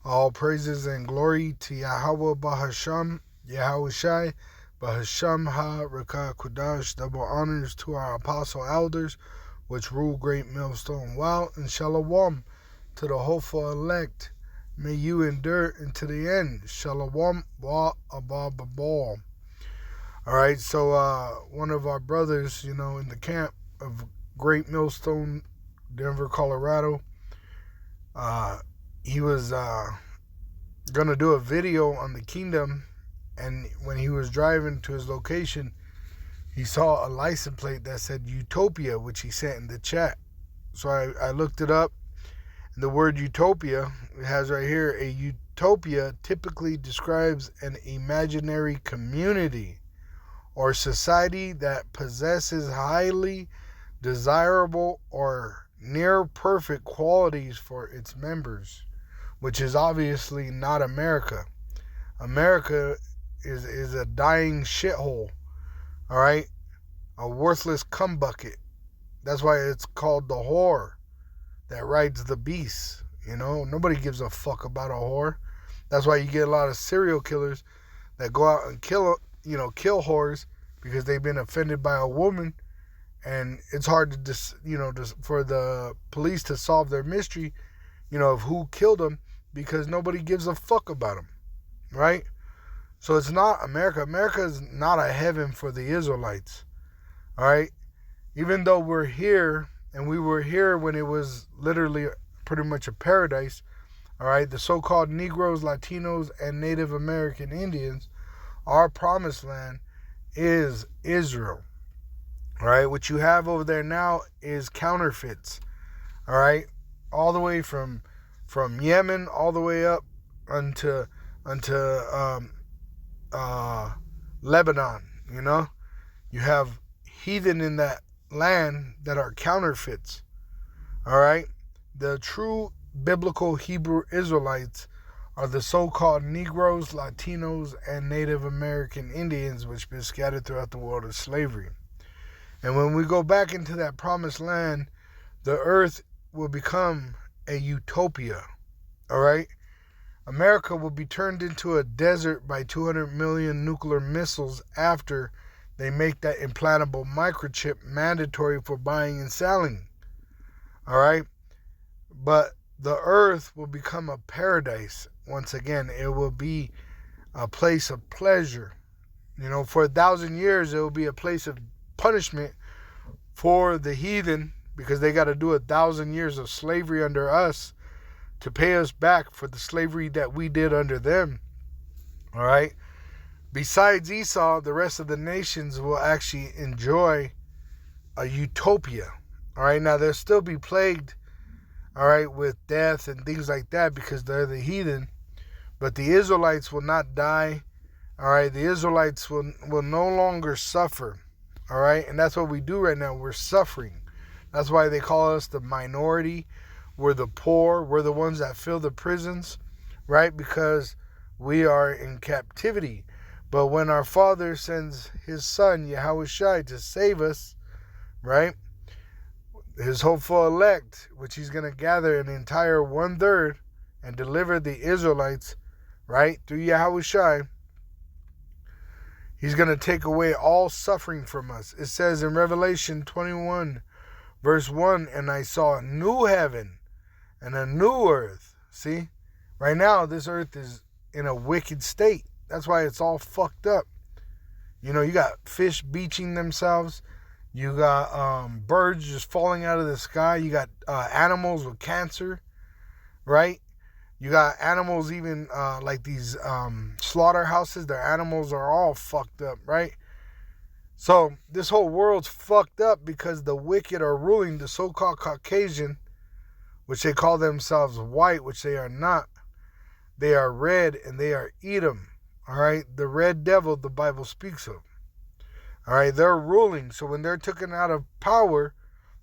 All praises and glory to Yahweh Bahasham, Yahushai, Bahasham Ha-Raka Kudash. Double honors to our apostle elders, which rule Great Millstone Wow, and Shalom to the hopeful elect. May you endure into the end. Shalom Wa Abba. Alright, so one of our brothers, in the camp of Great Millstone, Denver, Colorado, he was going to do a video on the kingdom, and when he was driving to his location, he saw a license plate that said Utopia, which he sent in the chat. So I looked it up, and the word utopia, it has right here, a utopia typically describes an imaginary community or society that possesses highly desirable or near perfect qualities for its members, which is obviously not America. America is a dying shithole, all right? A worthless cum bucket. That's why it's called the whore that rides the beast. Nobody gives a fuck about a whore. That's why you get a lot of serial killers that go out and kill whores because they've been offended by a woman, and it's hard to for the police to solve their mystery, of who killed them, because nobody gives a fuck about them, right? So it's not America. America is not a heaven for the Israelites, all right? Even though we're here, and we were here when it was literally pretty much a paradise, all right? The so-called Negroes, Latinos, and Native American Indians, our promised land is Israel, all right? What you have over there now is counterfeits, all right? All the way from Yemen all the way up unto Lebanon. You have heathen in that land that are counterfeits, all right? The true biblical Hebrew Israelites are the so-called Negroes, Latinos, and Native American Indians, which been scattered throughout the world of slavery. And when we go back into that promised land, the earth will become a utopia, all right? America will be turned into a desert by 200 million nuclear missiles after they make that implantable microchip mandatory for buying and selling, all right? But the earth will become a paradise once again. It will be a place of pleasure. For 1,000 years, it will be a place of punishment for the heathen, because they got to do 1,000 years of slavery under us to pay us back for the slavery that we did under them. All right. Besides Esau, the rest of the nations will actually enjoy a utopia. All right. Now, they'll still be plagued, all right, with death and things like that, because they're the heathen. But the Israelites will not die. All right. The Israelites will no longer suffer. All right. And that's what we do right now. We're suffering. That's why they call us the minority. We're the poor. We're the ones that fill the prisons, right? Because we are in captivity. But when our Father sends His Son, Yahushai, to save us, right? His hopeful elect, which He's going to gather an entire 1/3 and deliver the Israelites, right? Through Yahushai, He's going to take away all suffering from us. It says in Revelation 21, verse 1, and I saw a new heaven and a new earth. See? Right now, this earth is in a wicked state. That's why it's all fucked up. You got fish beaching themselves. You got birds just falling out of the sky. You got animals with cancer, right? You got animals even like these slaughterhouses. Their animals are all fucked up, right? So this whole world's fucked up because the wicked are ruling. The so-called Caucasian, which they call themselves white, which they are not. They are red, and they are Edom, all right? The red devil the Bible speaks of, all right? They're ruling. So when they're taken out of power,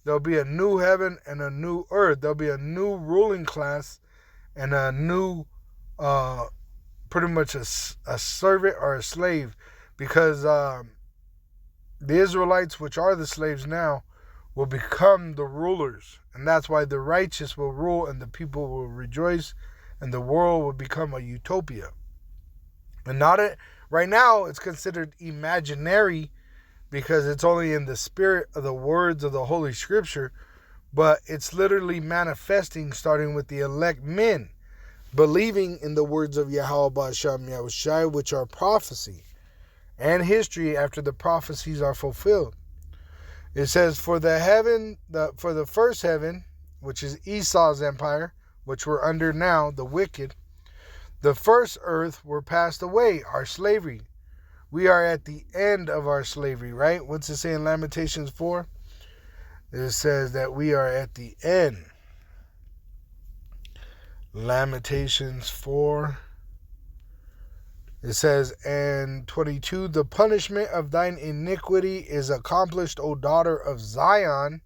there'll be a new heaven and a new earth. There'll be a new ruling class and a new, pretty much a servant or a slave, because the Israelites, which are the slaves now, will become the rulers. And that's why the righteous will rule and the people will rejoice and the world would become a utopia. And not it right now, it's considered imaginary because it's only in the spirit of the words of the Holy Scripture, but it's literally manifesting, starting with the elect men, believing in the words of Yahweh Ba'Shem Yahushai, which are prophecy and history after the prophecies are fulfilled. It says, for the first heaven, which is Esau's empire, which we're under now, the wicked, the first earth were passed away, our slavery. We are at the end of our slavery, right? What's it say in Lamentations 4? It says that we are at the end. Lamentations 4. It says, and 22, the punishment of thine iniquity is accomplished, O daughter of Zion.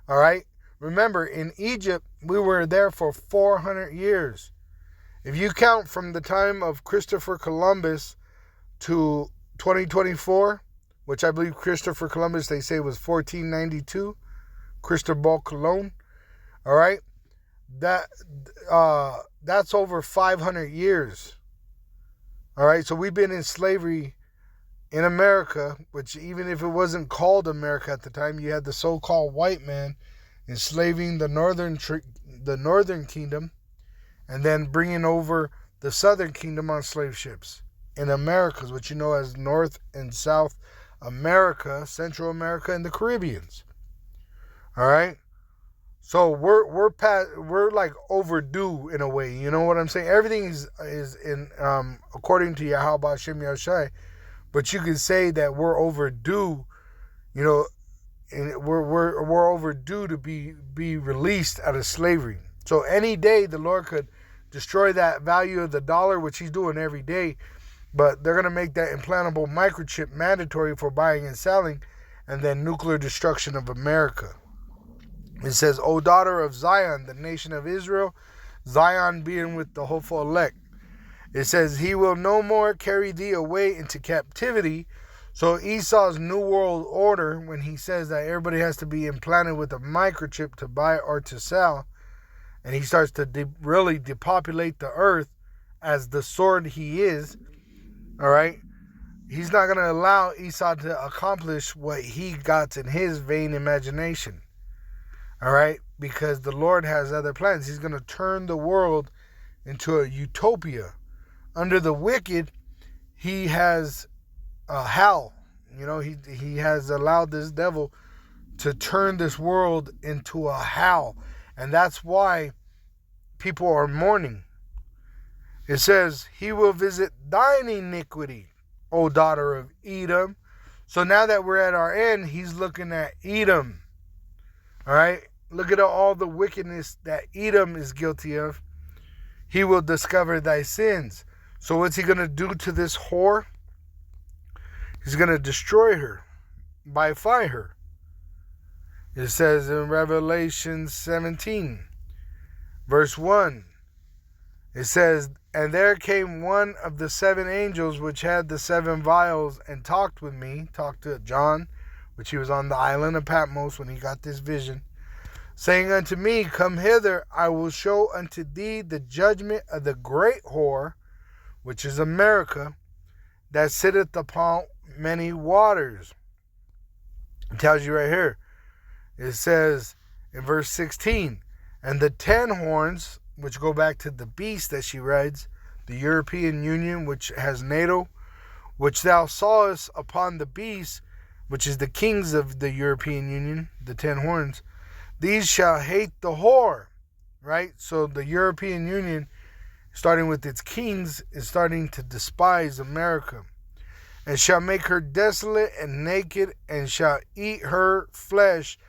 All right? Remember, in Egypt, we were there for 400 years. If you count from the time of Christopher Columbus to 2024, which I believe Christopher Columbus, they say, was 1492, Cristobal Colon, all right? That's over 500 years. All right, so we've been in slavery in America, which even if it wasn't called America at the time, you had the so-called white man enslaving the northern kingdom and then bringing over the southern kingdom on slave ships in Americas, which you know as North and South America, Central America, and the Caribbeans. All right, so we're like overdue in a way. You know what I'm saying? Everything is in according to Yahweh Ba'Shem Yahushai, but you can say that we're overdue. You know, and we're overdue to be released out of slavery. So any day the Lord could destroy that value of the dollar, which He's doing every day. But they're gonna make that implantable microchip mandatory for buying and selling, and then nuclear destruction of America. It says, O daughter of Zion, the nation of Israel, Zion being with the hopeful elect. It says, he will no more carry thee away into captivity. So Esau's New World Order, when he says that everybody has to be implanted with a microchip to buy or to sell, and he starts to really depopulate the earth as the sword he is, all right, he's not going to allow Esau to accomplish what he got in his vain imagination. All right, because the Lord has other plans. He's going to turn the world into a utopia. Under the wicked, he has hell. You know, he has allowed this devil to turn this world into a hell. And that's why people are mourning. It says, he will visit thine iniquity, O daughter of Edom. So now that we're at our end, he's looking at Edom. All right, look at all the wickedness that Edom is guilty of. He will discover thy sins. So what's he going to do to this whore? He's going to destroy her, by fire. It says in Revelation 17, verse 1, it says, and there came one of the seven angels which had the seven vials and talked with me, talked to John, which he was on the island of Patmos when he got this vision, saying unto me, come hither, I will show unto thee the judgment of the great whore, which is America, that sitteth upon many waters. It tells you right here. It says in verse 16, and the 10 horns, which go back to the beast that she rides, the European Union, which has NATO, which thou sawest upon the beast, which is the kings of the European Union, the 10 horns, these shall hate the whore, right? So the European Union, starting with its kings, is starting to despise America, and shall make her desolate and naked, and shall eat her flesh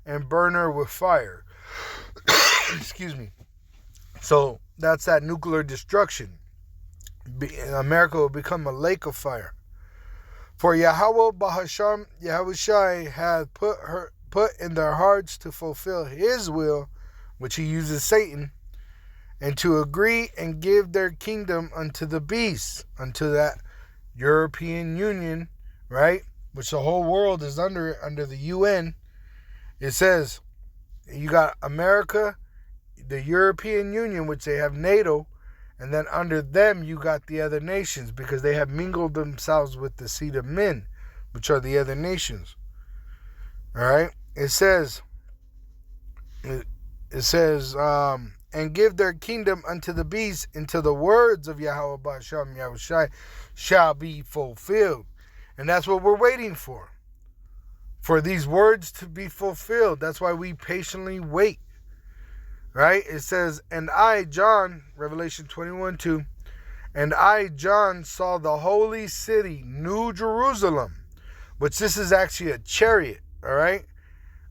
and burn her with fire. Excuse me. So that's that nuclear destruction. America will become a lake of fire. For Yahweh Ba'Shem Yahushai hath put in their hearts to fulfill his will, which he uses Satan, and to agree and give their kingdom unto the beast, unto that European Union, right? Which the whole world is under the UN. It says, you got America, the European Union, which they have NATO, and then under them you got the other nations, because they have mingled themselves with the seed of men, which are the other nations. All right. It says, and give their kingdom unto the beast until the words of Yahweh Ba'Shem Yahushai shall be fulfilled. And that's what we're waiting for these words to be fulfilled. That's why we patiently wait. Right? It says, and I, John, Revelation 21:2, and I, John, saw the holy city, New Jerusalem, which this is actually a chariot, all right,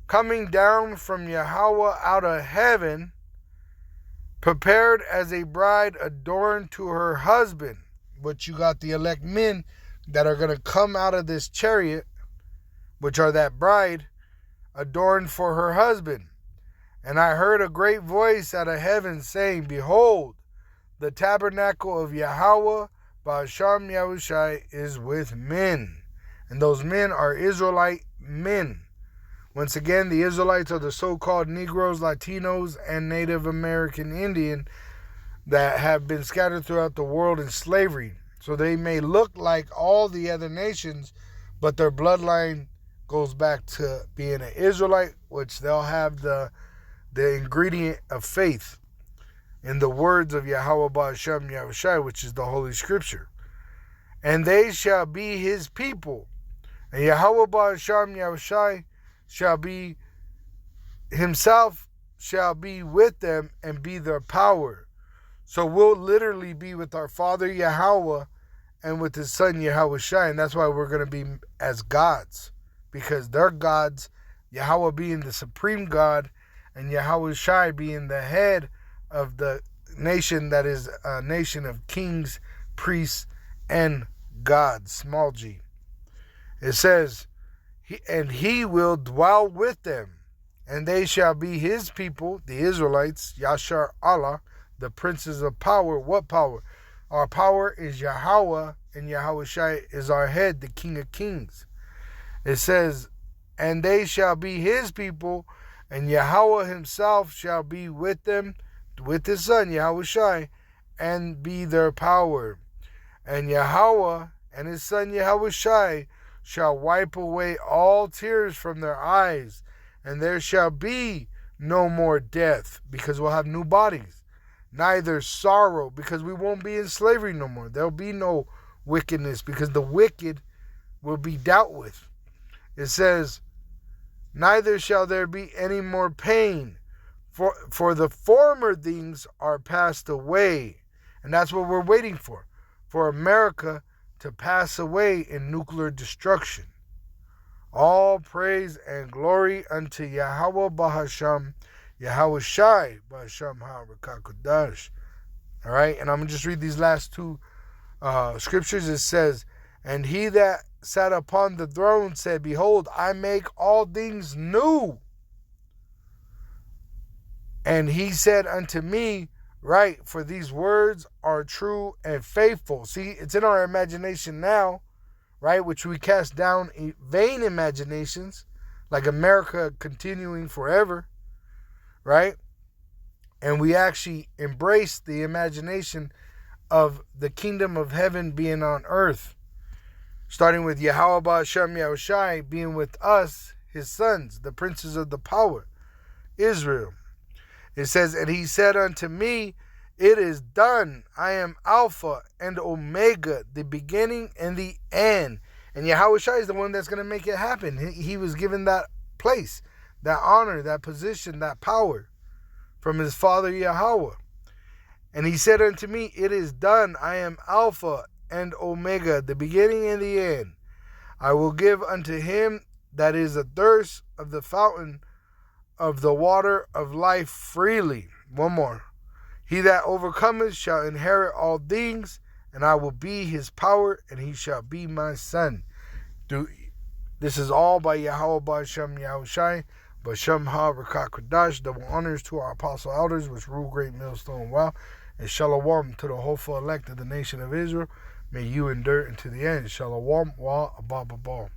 coming down from Yahweh out of heaven, prepared as a bride adorned to her husband. But you got the elect men that are going to come out of this chariot, which are that bride adorned for her husband. And I heard a great voice out of heaven saying, behold, the tabernacle of Yahweh Ba'Shem Yahushai is with men. And those men are Israelite men. Once again, the Israelites are the so-called Negroes, Latinos, and Native American Indian that have been scattered throughout the world in slavery. So they may look like all the other nations, but their bloodline goes back to being an Israelite, which they'll have the ingredient of faith in the words of Yahweh Ba'Shem Yahushai, which is the Holy Scripture. And they shall be his people. And Yahweh Ba'Shem Yahushai shall be himself, shall be with them and be their power. So we'll literally be with our Father Yahweh and with his Son Yahushai. And that's why we're going to be as gods, because they're gods, Yahweh being the supreme God, and Yahushai being the head of the nation that is a nation of kings, priests, and gods, small g. It says, and he will dwell with them, and they shall be his people, the Israelites, Yashar Allah, the princes of power. What power? Our power is Yahweh, and Yahushai is our head, the King of Kings. It says, and they shall be his people, and Yahweh himself shall be with them, with his Son, Yahushai, and be their power. And Yahweh and his Son, Yahushai, shall wipe away all tears from their eyes, and there shall be no more death, because we'll have new bodies. Neither sorrow, because we won't be in slavery no more. There'll be no wickedness, because the wicked will be dealt with. It says, neither shall there be any more pain, for the former things are passed away. And that's what we're waiting for America to pass away in nuclear destruction. All praise and glory unto Yahweh Ba'Shem, Yahushai Ba'Shem HaRakakodash. All right, and I'm going to just read these last two scriptures. It says, and he that sat upon the throne said, behold, I make all things new. And he said unto me, right, for these words are true and faithful. See, it's in our imagination now, right, which we cast down vain imaginations, like America continuing forever, right? And we actually embrace the imagination of the kingdom of heaven being on earth, starting with Yahweh Ba'Shem Yahushai being with us, his sons, the princes of the power, Israel. It says, and he said unto me, it is done. I am Alpha and Omega, the beginning and the end. And Yahushua is the one that's going to make it happen. He was given that place, that honor, that position, that power from his Father Yahweh. And he said unto me, it is done. I am Alpha and Omega, the beginning and the end. I will give unto him that is athirst of the fountain of the water of life freely. One more. He that overcometh shall inherit all things, and I will be his power, and he shall be my son. This is all by Yahweh Ba'Shem Yahushai, Ba'Shem HaRakakodash. Double honors to our apostle elders, which rule great millstone well, and shalom to the hopeful elect of the nation of Israel. May you endure unto the end. Shalom wa abba.